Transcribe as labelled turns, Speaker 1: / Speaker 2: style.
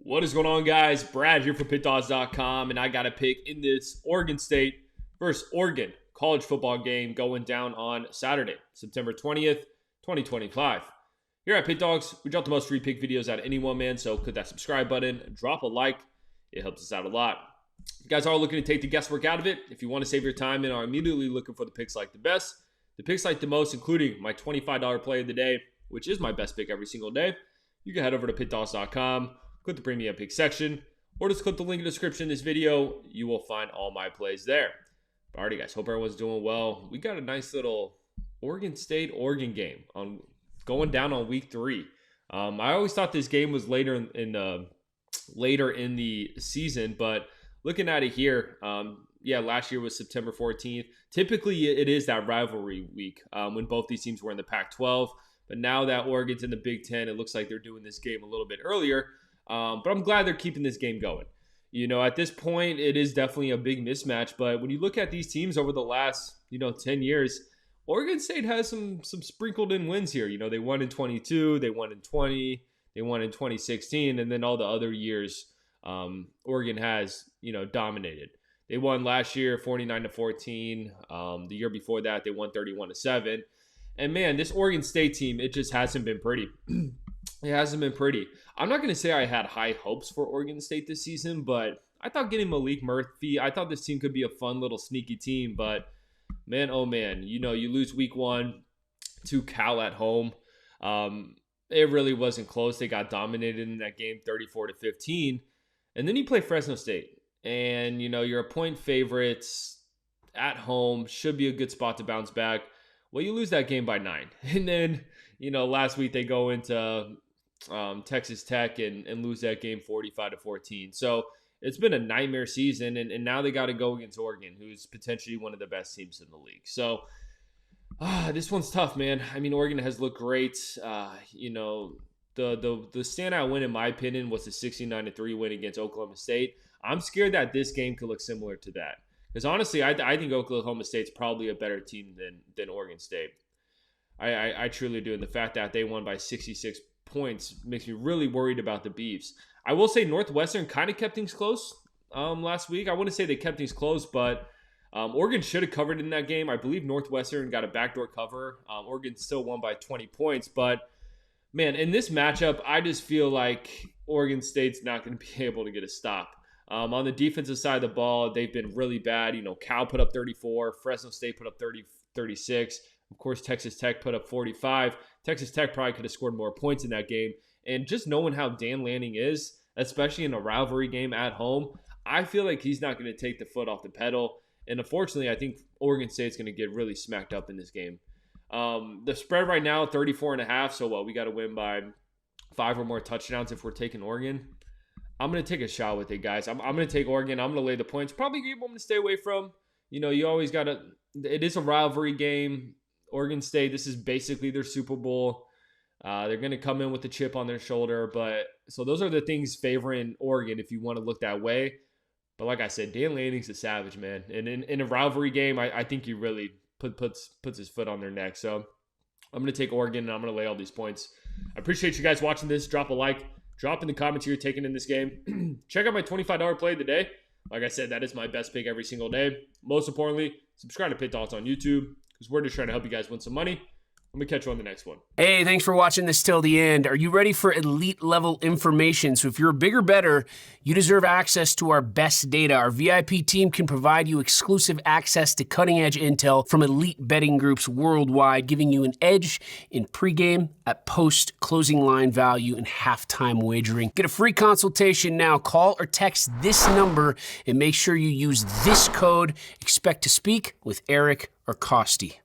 Speaker 1: What is going on, guys? Brad here for Pickdawgz.com, and I got a pick in this Oregon State versus Oregon college football game going down on Saturday, September 20th, 2025. Here at Pickdawgz, we drop the most free pick videos out of anyone, man, so click that subscribe button, drop a like. It helps us out a lot. If you guys are looking to take the guesswork out of it, if you want to save your time and are immediately looking for the picks like the best, the picks like the most, including my $25 play of the day, which is my best pick every single day, you can head over to Pickdawgz.com, click the premium pick section, or just click the link in the description of this video. You will find all my plays there. Alrighty, guys, hope everyone's doing well. We got a nice little Oregon State-Oregon game going down on week 3. I always thought this game was later in the season, but looking at it here, last year was September 14th. Typically, it is that rivalry week when both these teams were in the Pac-12. But now that Oregon's in the Big Ten, it looks like they're doing this game a little bit earlier. But I'm glad they're keeping this game going. You know, at this point, it is definitely a big mismatch. But when you look at these teams over the last, 10 years, Oregon State has some sprinkled in wins here. You know, they won in 22, they won in 20, they won in 2016, and then all the other years Oregon has, dominated. They won last year 49-14. The year before that, they won 31-7. And man, this Oregon State team, it just hasn't been pretty. It hasn't been pretty. I'm not going to say I had high hopes for Oregon State this season, but I thought getting Malik Murphy, I thought this team could be a fun little sneaky team. But man, oh man, you lose week 1 to Cal at home. It really wasn't close. They got dominated in that game 34-15. And then you play Fresno State. And, you're a point favorites at home. Should be a good spot to bounce back. Well, you lose that game by 9. And then, last week they go into Texas Tech and lose that game 45-14. So it's been a nightmare season. And now they got to go against Oregon, who's potentially one of the best teams in the league. So this one's tough, man. I mean, Oregon has looked great. The standout win, in my opinion, was the 69-3 win against Oklahoma State. I'm scared that this game could look similar to that. Because honestly, I think Oklahoma State's probably a better team than Oregon State. I truly do. And the fact that they won by 66 points makes me really worried about the Beavs. I will say Northwestern kind of kept things close last week. I wouldn't say they kept things close, but Oregon should have covered in that game. I believe Northwestern got a backdoor cover. Oregon still won by 20 points. But, man, in this matchup, I just feel like Oregon State's not going to be able to get a stop. On the defensive side of the ball, they've been really bad. Cal put up 34. Fresno State put up 36. Of course, Texas Tech put up 45. Texas Tech probably could have scored more points in that game. And just knowing how Dan Lanning is, especially in a rivalry game at home, I feel like he's not going to take the foot off the pedal. And unfortunately, I think Oregon State's going to get really smacked up in this game. The spread right now, 34.5. So we got to win by 5 or more touchdowns if we're taking Oregon. I'm going to take a shot with it, guys. I'm going to take Oregon. I'm going to lay the points. Probably a game I'm going to stay away from. You always got to – it is a rivalry game. Oregon State, this is basically their Super Bowl. They're going to come in with a chip on their shoulder. So those are the things favoring Oregon if you want to look that way. But like I said, Dan Lanning's a savage, man. And in a rivalry game, I think he really puts his foot on their neck. So I'm going to take Oregon, and I'm going to lay all these points. I appreciate you guys watching this. Drop a like. Drop in the comments who you're taking in this game. Check out my $25 play of the day. Like I said, that is my best pick every single day. Most importantly, subscribe to Pickdawgz on YouTube because we're just trying to help you guys win some money. I'm going to catch you on the next one.
Speaker 2: Hey, thanks for watching this till the end. Are you ready for elite level information? So if you're a bigger better, you deserve access to our best data. Our VIP team can provide you exclusive access to cutting edge intel from elite betting groups worldwide, giving you an edge in pregame, at post, closing line value, and halftime wagering. Get a free consultation now. Call or text this number and make sure you use this code. Expect to speak with Eric or Costi.